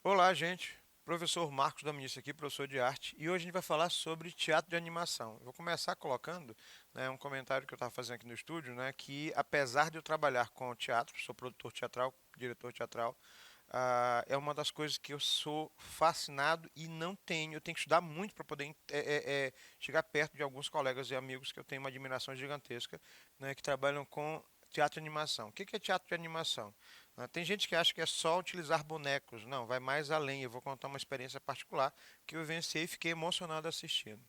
Olá, gente. Professor Marcos Dominici aqui, professor de arte, e hoje a gente vai falar sobre teatro de animação. Eu vou começar colocando, um comentário que eu estava fazendo aqui no estúdio, que apesar de eu trabalhar com teatro, sou produtor teatral, diretor teatral, é uma das coisas que eu sou fascinado e não tenho, eu tenho que estudar muito para poder chegar perto de alguns colegas e amigos que eu tenho uma admiração gigantesca, que trabalham com teatro de animação. O que que é teatro de animação? Tem gente que acha que é só utilizar bonecos. Não, vai mais além. Eu vou contar uma experiência particular que eu vivenciei e fiquei emocionado assistindo.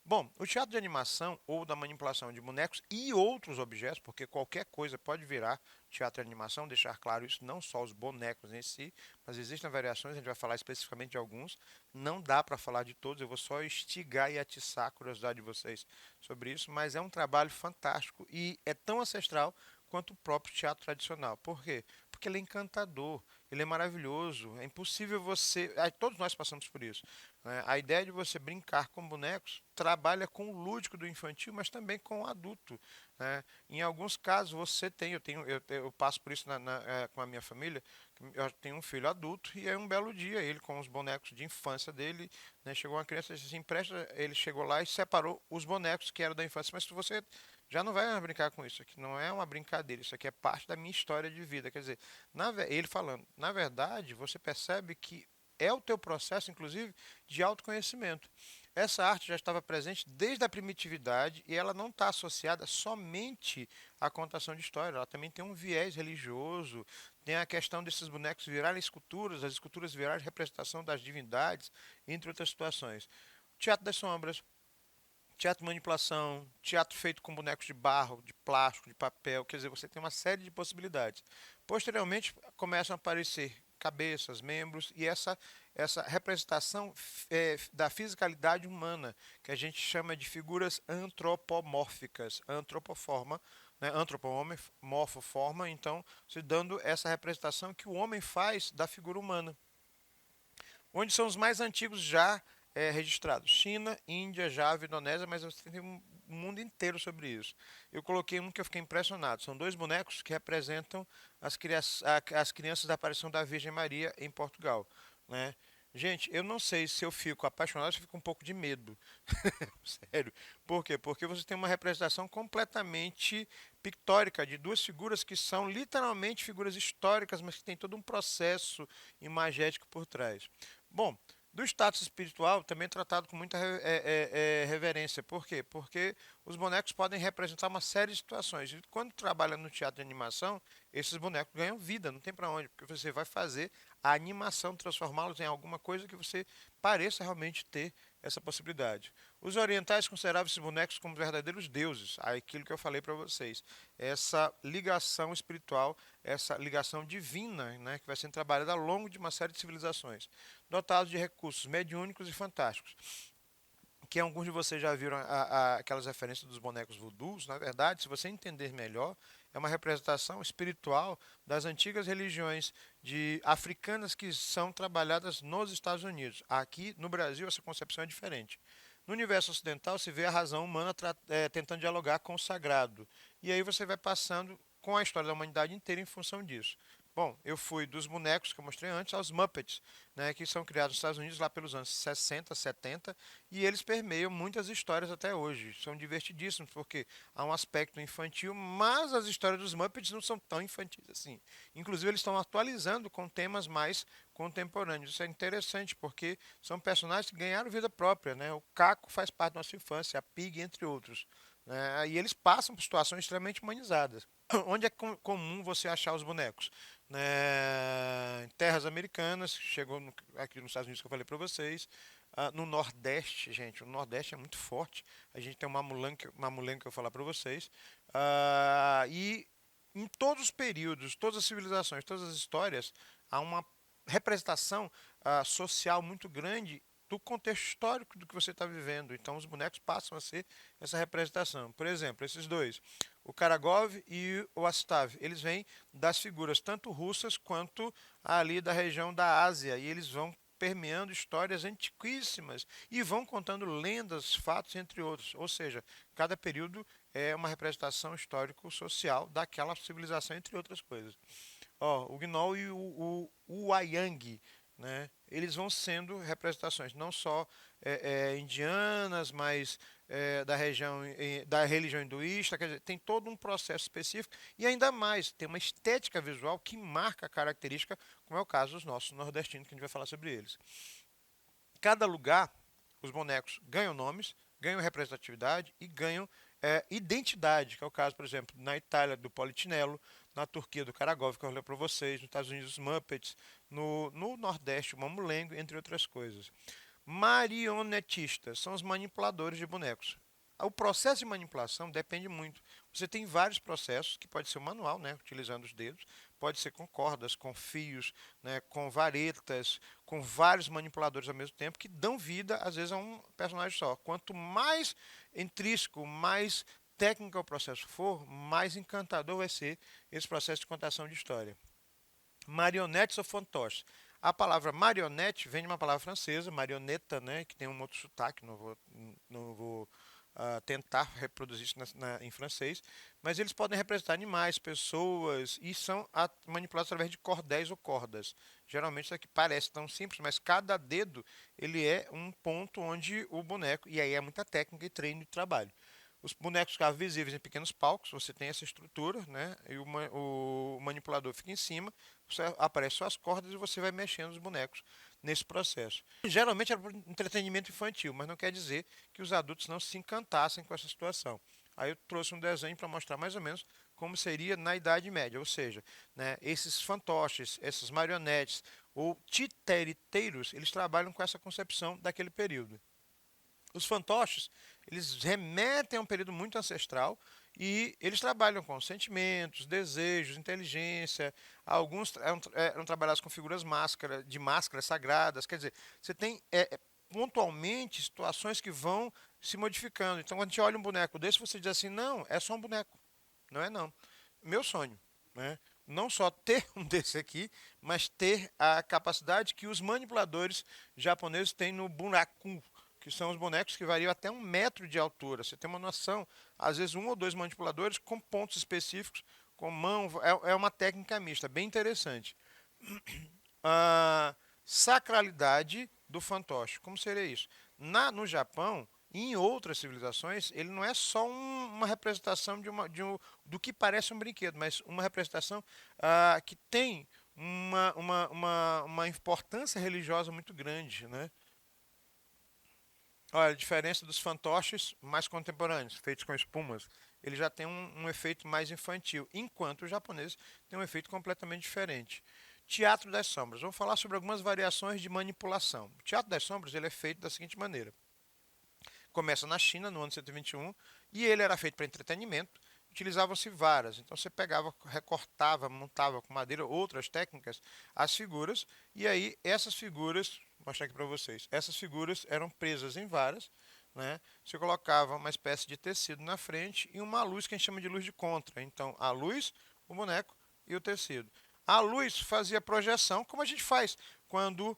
Bom, o teatro de animação ou da manipulação de bonecos e outros objetos, porque qualquer coisa pode virar teatro de animação, deixar claro isso, não só os bonecos em si, mas existem variações, a gente vai falar especificamente de alguns. Não dá para falar de todos, eu vou só instigar e atiçar a curiosidade de vocês sobre isso, mas é um trabalho fantástico e é tão ancestral quanto o próprio teatro tradicional. Por quê? Porque ele é encantador, ele é maravilhoso, é impossível você. Todos nós passamos por isso. A ideia de você brincar com bonecos trabalha com o lúdico do infantil, mas também com o adulto. Em alguns casos você tem, eu passo por isso com a minha família. Eu tenho um filho adulto e é um belo dia ele com os bonecos de infância dele, chegou uma criança e disse assim, empresta, ele chegou lá e separou os bonecos que eram da infância, mas se você já não vai mais brincar com isso aqui, não é uma brincadeira, isso aqui é parte da minha história de vida. Quer dizer, ele falando, na verdade, você percebe que é o teu processo, inclusive, de autoconhecimento. Essa arte já estava presente desde a primitividade e ela não está associada somente à contação de história, ela também tem um viés religioso, tem a questão desses bonecos virarem esculturas, as esculturas virarem representação das divindades, entre outras situações. Teatro das sombras, teatro de manipulação, teatro feito com bonecos de barro, de plástico, de papel, quer dizer, você tem uma série de possibilidades. Posteriormente começam a aparecer cabeças, membros e essa representação da fisicalidade humana, que a gente chama de figuras antropomórficas, antropoforma, antropomorfoforma, então se dando essa representação que o homem faz da figura humana. Onde são os mais antigos já registrados? China, Índia, Java, Indonésia, mas você tem um mundo inteiro sobre isso. Eu coloquei um que eu fiquei impressionado. São dois bonecos que representam as crianças da aparição da Virgem Maria em Portugal. Né? Gente, eu não sei se eu fico apaixonado ou se eu fico um pouco de medo. Sério. Por quê? Porque você tem uma representação completamente pictórica de duas figuras que são literalmente figuras históricas, mas que tem todo um processo imagético por trás. Bom, do status espiritual também é tratado com muita reverência. Por quê? Porque os bonecos podem representar uma série de situações. E quando trabalha no teatro de animação, esses bonecos ganham vida, não tem para onde, porque você vai fazer a animação, transformá-los em alguma coisa que você pareça realmente ter essa possibilidade. Os orientais consideravam esses bonecos como verdadeiros deuses, aquilo que eu falei para vocês. Essa ligação espiritual, essa ligação divina, que vai sendo trabalhada ao longo de uma série de civilizações, dotados de recursos mediúnicos e fantásticos. Que alguns de vocês já viram aquelas referências dos bonecos voodoos, na verdade, se você entender melhor, é uma representação espiritual das antigas religiões africanas que são trabalhadas nos Estados Unidos. Aqui no Brasil essa concepção é diferente. No universo ocidental se vê a razão humana tentando dialogar com o sagrado. E aí você vai passando com a história da humanidade inteira em função disso. Bom, eu fui dos bonecos que eu mostrei antes aos Muppets, que são criados nos Estados Unidos lá pelos anos 60, 70, e eles permeiam muitas histórias até hoje. São divertidíssimos, porque há um aspecto infantil, mas as histórias dos Muppets não são tão infantis assim. Inclusive, eles estão atualizando com temas mais contemporâneos. Isso é interessante, porque são personagens que ganharam vida própria. O Caco faz parte da nossa infância, a Pig, entre outros. E eles passam por situações extremamente humanizadas. Onde é comum você achar os bonecos? Em terras americanas, chegou aqui nos Estados Unidos que eu falei para vocês, no Nordeste, gente, o Nordeste é muito forte, a gente tem uma mulher que eu vou falar para vocês, e em todos os períodos, todas as civilizações, todas as histórias, há uma representação social muito grande do contexto histórico do que você está vivendo. Então, os bonecos passam a ser essa representação. Por exemplo, esses dois, o Karagov e o Astav, eles vêm das figuras tanto russas quanto ali da região da Ásia, e eles vão permeando histórias antiquíssimas e vão contando lendas, fatos, entre outros. Ou seja, cada período é uma representação histórico-social daquela civilização, entre outras coisas. Ó, o Gnoll e o Wayang, né? Eles vão sendo representações não só indianas, mas da região da religião hinduísta, quer dizer, tem todo um processo específico e ainda mais tem uma estética visual que marca a característica, como é o caso dos nossos nordestinos, que a gente vai falar sobre eles. Cada lugar, os bonecos ganham nomes, ganham representatividade e ganham identidade, que é o caso, por exemplo, na Itália do Polichinello, na Turquia do Karagov, que eu falei para vocês, nos Estados Unidos os Muppets, no Nordeste o Mamulengo, entre outras coisas. Marionetistas são os manipuladores de bonecos. O processo de manipulação depende muito. Você tem vários processos, que pode ser o manual, né, utilizando os dedos, pode ser com cordas, com fios, né, com varetas, com vários manipuladores ao mesmo tempo, que dão vida, às vezes, a um personagem só. Quanto mais intrínseco, mais técnico o processo for, mais encantador vai ser esse processo de contação de história. Marionetes ou fantoches. A palavra marionete vem de uma palavra francesa, marioneta, né, que tem um outro sotaque, não vou tentar reproduzir isso em francês, mas eles podem representar animais, pessoas e são manipulados através de cordéis ou cordas. Geralmente isso aqui parece tão simples, mas cada dedo ele é um ponto onde o boneco, e aí é muita técnica e treino e trabalho. Os bonecos ficavam visíveis em pequenos palcos, você tem essa estrutura, né? E o manipulador fica em cima, você aparece só as cordas e você vai mexendo os bonecos nesse processo. Geralmente era para entretenimento infantil, mas não quer dizer que os adultos não se encantassem com essa situação. Aí eu trouxe um desenho para mostrar mais ou menos como seria na Idade Média, ou seja, né, esses fantoches, essas marionetes ou titeriteiros, eles trabalham com essa concepção daquele período. Os fantoches, eles remetem a um período muito ancestral e eles trabalham com sentimentos, desejos, inteligência. Alguns eram trabalhados com figuras de máscaras sagradas. Quer dizer, você tem pontualmente situações que vão se modificando. Então, quando a gente olha um boneco desse, você diz assim: não, é só um boneco. Não é não. Meu sonho, né? Não só ter um desse aqui, mas ter a capacidade que os manipuladores japoneses têm no bunraku, que são os bonecos que variam até 1 metro de altura. Você tem uma noção, às vezes um ou dois manipuladores com pontos específicos, com mão, é uma técnica mista, bem interessante. A sacralidade do fantoche, como seria isso? No Japão, e em outras civilizações, ele não é só uma representação do que parece um brinquedo, mas uma representação que tem uma importância religiosa muito grande, né? Olha, a diferença dos fantoches mais contemporâneos, feitos com espumas, ele já tem um efeito mais infantil, enquanto os japoneses têm um efeito completamente diferente. Teatro das sombras. Vamos falar sobre algumas variações de manipulação. O teatro das sombras ele é feito da seguinte maneira. Começa na China, no ano 121, e ele era feito para entretenimento. Utilizavam-se varas. Então você pegava, recortava, montava com madeira outras técnicas as figuras, e aí essas figuras, vou mostrar aqui para vocês, essas figuras eram presas em varas, né? Você colocava uma espécie de tecido na frente e uma luz que a gente chama de luz de contra. Então a luz, o boneco e o tecido. A luz fazia projeção, como a gente faz quando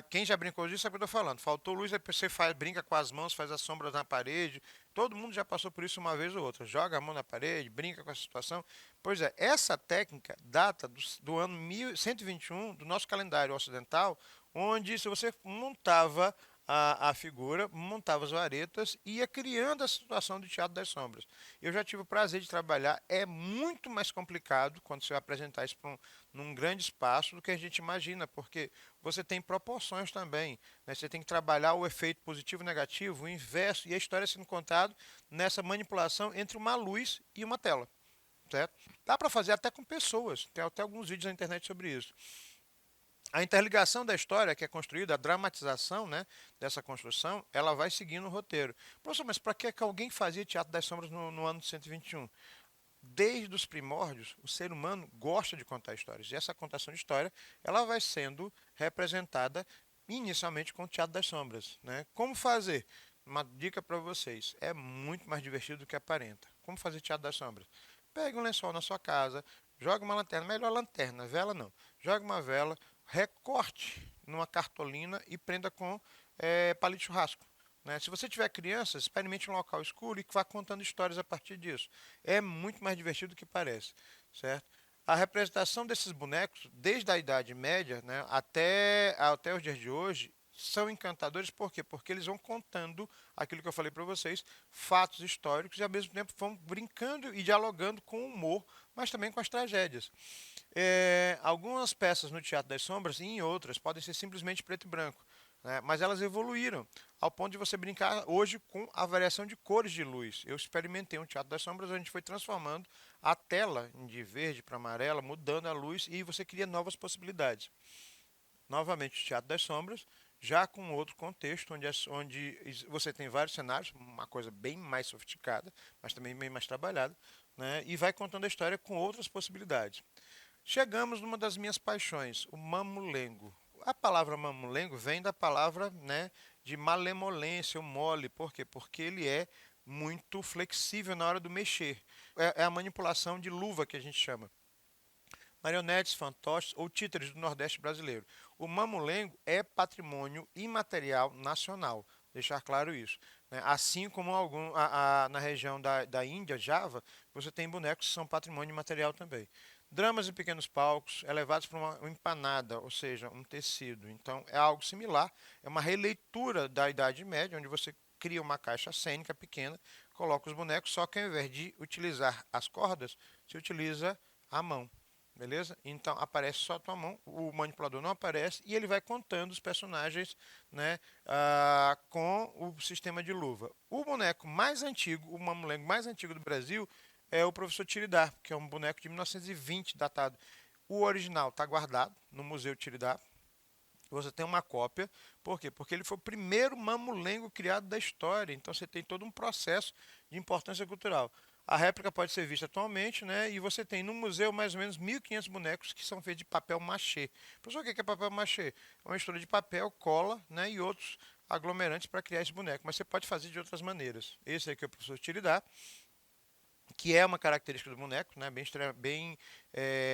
quem já brincou disso sabe o que eu estou falando. Faltou luz, aí você brinca com as mãos, faz as sombras na parede. Todo mundo já passou por isso uma vez ou outra. Joga a mão na parede, brinca com essa situação. Pois é, essa técnica data do ano 1121 do nosso calendário ocidental, onde se você montava a figura, montava as varetas e ia criando a situação do Teatro das Sombras. Eu já tive o prazer de trabalhar, é muito mais complicado quando você vai apresentar isso num grande espaço do que a gente imagina, porque você tem proporções também, né? Você tem que trabalhar o efeito positivo e negativo, o inverso, e a história sendo contada nessa manipulação entre uma luz e uma tela. Certo? Dá para fazer até com pessoas, tem até alguns vídeos na internet sobre isso. A interligação da história que é construída, a dramatização, né, dessa construção, ela vai seguindo o roteiro. Professor, mas para que alguém fazia Teatro das Sombras no ano 121? Desde os primórdios, o ser humano gosta de contar histórias. E essa contação de história, ela vai sendo representada inicialmente com o Teatro das Sombras. Né? Como fazer? Uma dica para vocês, é muito mais divertido do que aparenta. Como fazer Teatro das Sombras? Pegue um lençol na sua casa, joga uma lanterna, melhor lanterna, vela não. Joga uma vela, recorte numa cartolina e prenda com palito de churrasco. Né? Se você tiver crianças, experimente um local escuro e vá contando histórias a partir disso. É muito mais divertido do que parece, certo? A representação desses bonecos, desde a Idade Média, né, até os dias de hoje, são encantadores. Por quê? Porque eles vão contando aquilo que eu falei para vocês, fatos históricos, e ao mesmo tempo vão brincando e dialogando com o humor, mas também com as tragédias. Algumas peças no Teatro das Sombras e em outras podem ser simplesmente preto e branco, né? Mas elas evoluíram ao ponto de você brincar hoje com a variação de cores de luz. Eu experimentei um Teatro das Sombras, a gente foi transformando a tela de verde para amarela, mudando a luz e você cria novas possibilidades. Novamente, o Teatro das Sombras, já com outro contexto, onde você tem vários cenários, uma coisa bem mais sofisticada, mas também bem mais trabalhada, né? E vai contando a história com outras possibilidades. Chegamos numa das minhas paixões, o mamulengo. A palavra mamulengo vem da palavra, né, de malemolência, o mole. Por quê? Porque ele é muito flexível na hora do mexer. É a manipulação de luva que a gente chama. Marionetes, fantoches ou títeres do Nordeste brasileiro. O mamulengo é patrimônio imaterial nacional. Deixar claro isso. Né? Assim como na região da Índia, Java, você tem bonecos que são patrimônio imaterial também. Dramas em pequenos palcos, elevados para uma empanada, ou seja, um tecido. Então, é algo similar, é uma releitura da Idade Média, onde você cria uma caixa cênica pequena, coloca os bonecos, só que ao invés de utilizar as cordas, se utiliza a mão. Beleza? Então aparece só a tua mão, o manipulador não aparece e ele vai contando os personagens, né, com o sistema de luva. O boneco mais antigo, o mamulengo mais antigo do Brasil é o Professor Tiridá, que é um boneco de 1920, datado. O original está guardado no Museu Tiridá. Você tem uma cópia. Por quê? Porque ele foi o primeiro mamulengo criado da história. Então você tem todo um processo de importância cultural. A réplica pode ser vista atualmente, né? E você tem no museu mais ou menos 1.500 bonecos que são feitos de papel machê. Professor, o que é papel machê? É uma mistura de papel, cola, né? E outros aglomerantes para criar esse boneco. Mas você pode fazer de outras maneiras. Esse aqui é o professor Tiridá, que é uma característica do boneco, né? Bem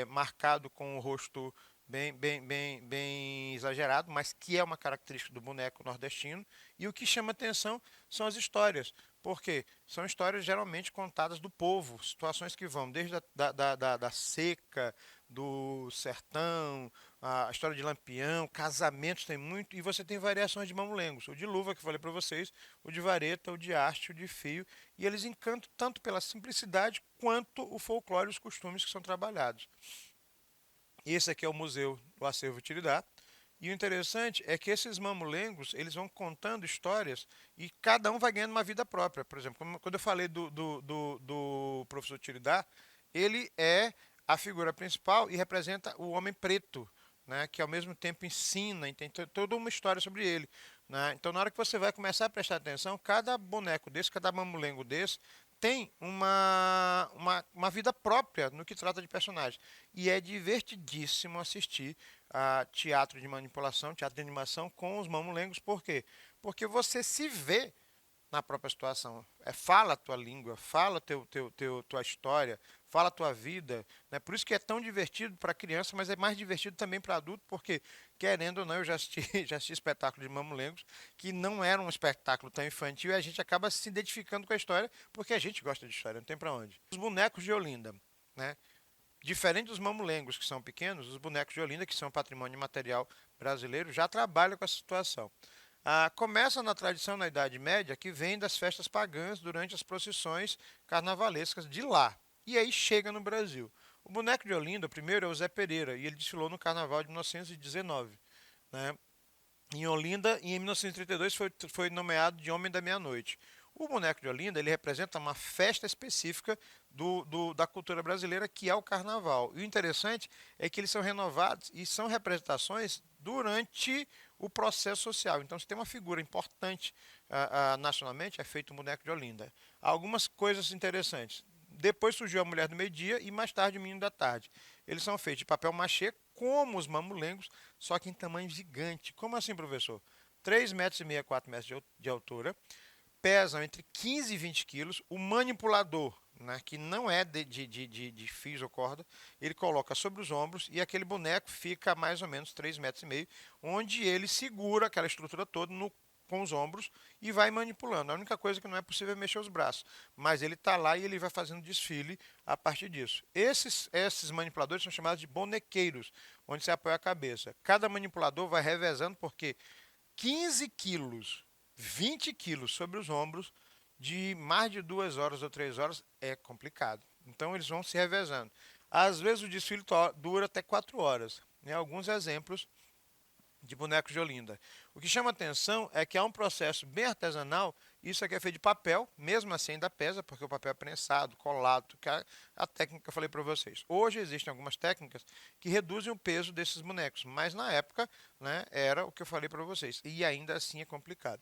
marcado com o rosto bem exagerado, mas que é uma característica do boneco nordestino. E o que chama atenção são as histórias. Por quê? São histórias geralmente contadas do povo, situações que vão desde da seca, do sertão, a história de Lampião, casamentos tem muito, e você tem variações de mamulengos. O de luva, que eu falei para vocês, o de vareta, o de haste, o de fio, e eles encantam tanto pela simplicidade quanto o folclore e os costumes que são trabalhados. Esse aqui é o museu do Acervo Tiridá. E o interessante é que esses mamulengos, eles vão contando histórias e cada um vai ganhando uma vida própria. Por exemplo, quando eu falei do professor Tiridá, ele é a figura principal e representa o homem preto, né, que ao mesmo tempo ensina, e tem toda uma história sobre ele. Né? Então, na hora que você vai começar a prestar atenção, cada boneco desse, cada mamulengo desse, tem uma vida própria no que trata de personagem. E é divertidíssimo assistir a teatro de manipulação, teatro de animação com os mamulengos. Por quê? Porque você se vê na própria situação. Fala a tua língua, fala tua história, fala a tua vida. Né? Por isso que é tão divertido para criança, mas é mais divertido também para adulto, porque, querendo ou não, eu já assisti, já assisti espetáculo de mamulengos, que não era um espetáculo tão infantil, e a gente acaba se identificando com a história, porque a gente gosta de história, não tem para onde. Os bonecos de Olinda, né? Diferente dos mamulengos, que são pequenos, os bonecos de Olinda, que são patrimônio material brasileiro, já trabalham com essa situação. Começa na tradição na Idade Média, que vem das festas pagãs durante as procissões carnavalescas de lá. E aí chega no Brasil. O boneco de Olinda, primeiro, é o Zé Pereira, e ele desfilou no Carnaval de 1919. Né? Em Olinda, e em 1932 foi nomeado de Homem da Meia-Noite. O boneco de Olinda ele representa uma festa específica da cultura brasileira, que é o Carnaval. E o interessante é que eles são renovados e são representações durante o processo social. Então, se tem uma figura importante nacionalmente, é feito o boneco de Olinda. Algumas coisas interessantes. Depois surgiu a Mulher do Meio-Dia e mais tarde o Menino da Tarde. Eles são feitos de papel machê, como os mamulengos, só que em tamanho gigante. Como assim, professor? 3,5 metros, 4 metros de altura, pesam entre 15 e 20 quilos. O manipulador né, que não é de fios ou corda, ele coloca sobre os ombros e aquele boneco fica a mais ou menos 3,5 metros, onde ele segura aquela estrutura toda com os ombros e vai manipulando. A única coisa que não é possível é mexer os braços, mas ele está lá e ele vai fazendo desfile a partir disso. Esses manipuladores são chamados de bonequeiros, onde você apoia a cabeça. Cada manipulador vai revezando porque 15 quilos, 20 quilos sobre os ombros de mais de 2 horas ou 3 horas é complicado. Então eles vão se revezando. Às vezes o desfile dura até 4 horas. Né? Alguns exemplos de bonecos de Olinda. O que chama atenção é que há um processo bem artesanal. Isso aqui é feito de papel, mesmo assim ainda pesa, porque o papel é prensado, colado, que é a técnica que eu falei para vocês. Hoje existem algumas técnicas que reduzem o peso desses bonecos, mas na época, né, era o que eu falei para vocês. E ainda assim é complicado.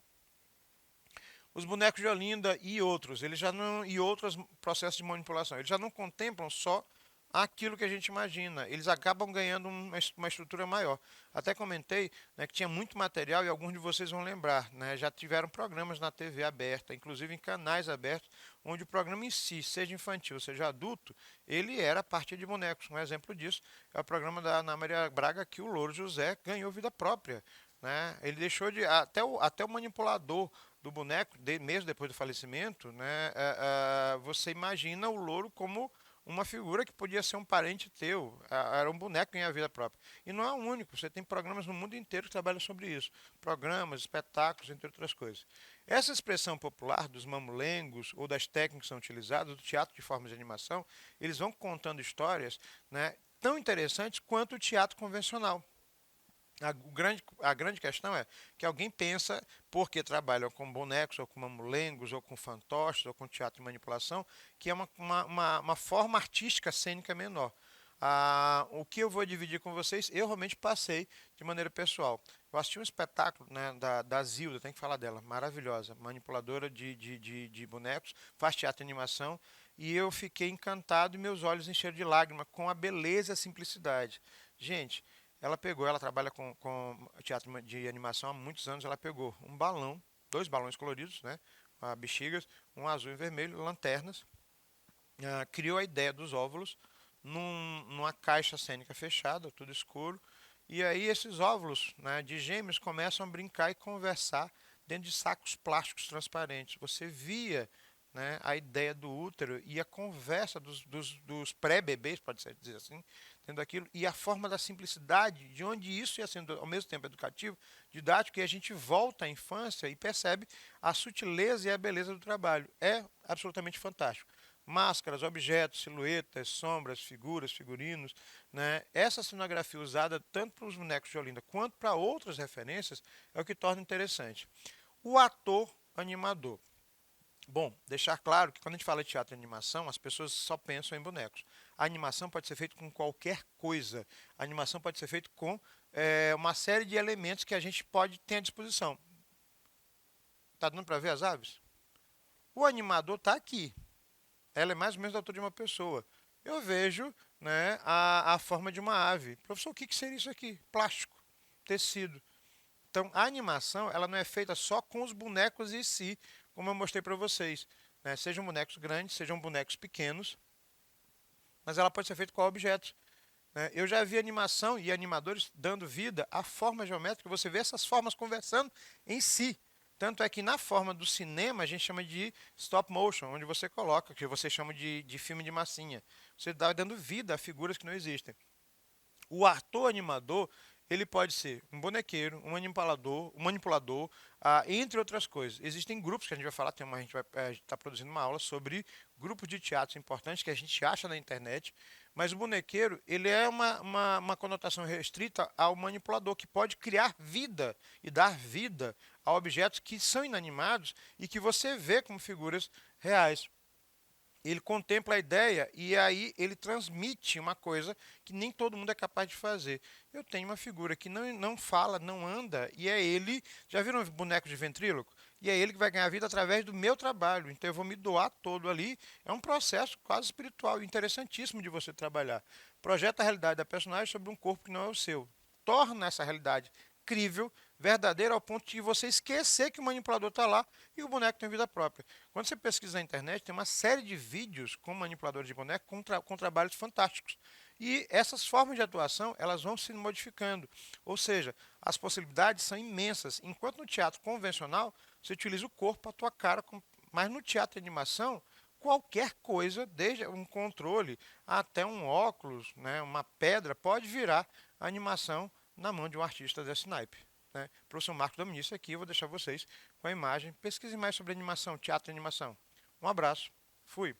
Os bonecos de Olinda e outros, eles já não e outros processos de manipulação, eles já não contemplam só aquilo que a gente imagina. Eles acabam ganhando uma estrutura maior. Até comentei, né, que tinha muito material e alguns de vocês vão lembrar, né, já tiveram programas na TV aberta, inclusive em canais abertos, onde o programa em si, seja infantil, seja adulto, ele era a partir de bonecos. Um exemplo disso é o programa da Ana Maria Braga, que o Louro José ganhou vida própria. Né? Ele deixou de. Até o manipulador do boneco, mesmo depois do falecimento, né, você imagina o Louro como uma figura que podia ser um parente teu, era um boneco em a vida própria. E não é o único, você tem programas no mundo inteiro que trabalham sobre isso. Programas, espetáculos, entre outras coisas. Essa expressão popular dos mamulengos ou das técnicas que são utilizadas, do teatro de formas de animação, eles vão contando histórias, né, tão interessantes quanto o teatro convencional. A grande questão é que alguém pensa, porque trabalham com bonecos, ou com mamulengos, ou com fantoches, ou com teatro de manipulação, que é uma forma artística cênica menor. O que eu vou dividir com vocês, eu realmente passei de maneira pessoal. Eu assisti um espetáculo, né, da Zilda, tem que falar dela, maravilhosa, manipuladora de bonecos, faz teatro e animação, e eu fiquei encantado e meus olhos encheram de lágrima com a beleza e a simplicidade. Gente, ela trabalha com teatro de animação há muitos anos. Ela pegou um balão, dois balões coloridos, né? Bexigas, um azul e vermelho, lanternas. Criou a ideia dos óvulos numa caixa cênica fechada, tudo escuro. E aí esses óvulos, né, de gêmeos começam a brincar e conversar dentro de sacos plásticos transparentes. Você via, né, a ideia do útero e a conversa dos pré-bebês, pode-se dizer assim, tendo aquilo, e a forma da simplicidade, de onde isso ia sendo ao mesmo tempo educativo, didático, e a gente volta à infância e percebe a sutileza e a beleza do trabalho. É absolutamente fantástico. Máscaras, objetos, silhuetas, sombras, figuras, figurinos, né? Essa cenografia usada tanto para os bonecos de Olinda quanto para outras referências é o que torna interessante. O ator animador. Bom, deixar claro que quando a gente fala de teatro e animação, as pessoas só pensam em bonecos. A animação pode ser feita com qualquer coisa. A animação pode ser feita com uma série de elementos que a gente pode ter à disposição. Está dando para ver as aves? O animador está aqui. Ela é mais ou menos da altura de uma pessoa. Eu vejo, né, a forma de uma ave. Professor, o que seria isso aqui? Plástico, tecido. Então, a animação ela não é feita só com os bonecos em si, como eu mostrei para vocês. Né? Sejam bonecos grandes, sejam bonecos pequenos, mas ela pode ser feita com objetos. Né? Eu já vi animação e animadores dando vida à forma geométrica. Você vê essas formas conversando em si. Tanto é que na forma do cinema a gente chama de stop motion, onde você coloca, que você chama de filme de massinha. Você está dando vida a figuras que não existem. O ator animador, ele pode ser um bonequeiro, um manipulador, entre outras coisas. Existem grupos que a gente vai falar, a gente vai estar produzindo uma aula sobre grupos de teatros importantes que a gente acha na internet, mas o bonequeiro, ele é uma conotação restrita ao manipulador, que pode criar vida e dar vida a objetos que são inanimados e que você vê como figuras reais. Ele contempla a ideia e aí ele transmite uma coisa que nem todo mundo é capaz de fazer. Eu tenho uma figura que não fala, não anda, e é ele. Já viram um boneco de ventríloco? E é ele que vai ganhar vida através do meu trabalho. Então eu vou me doar todo ali. É um processo quase espiritual, interessantíssimo de você trabalhar. Projeta a realidade da personagem sobre um corpo que não é o seu. Torna essa realidade crível, verdadeiro ao ponto de você esquecer que o manipulador está lá e o boneco tem vida própria. Quando você pesquisa na internet, tem uma série de vídeos com manipuladores de boneco com trabalhos fantásticos. E essas formas de atuação, elas vão se modificando. Ou seja, as possibilidades são imensas. Enquanto no teatro convencional, você utiliza o corpo, a tua cara, mas no teatro de animação, qualquer coisa, desde um controle até um óculos, né, uma pedra, pode virar animação na mão de um artista desse naipe. Né? Professor Marco Dominici aqui, eu vou deixar vocês com a imagem. Pesquise mais sobre animação, teatro e animação. Um abraço, fui.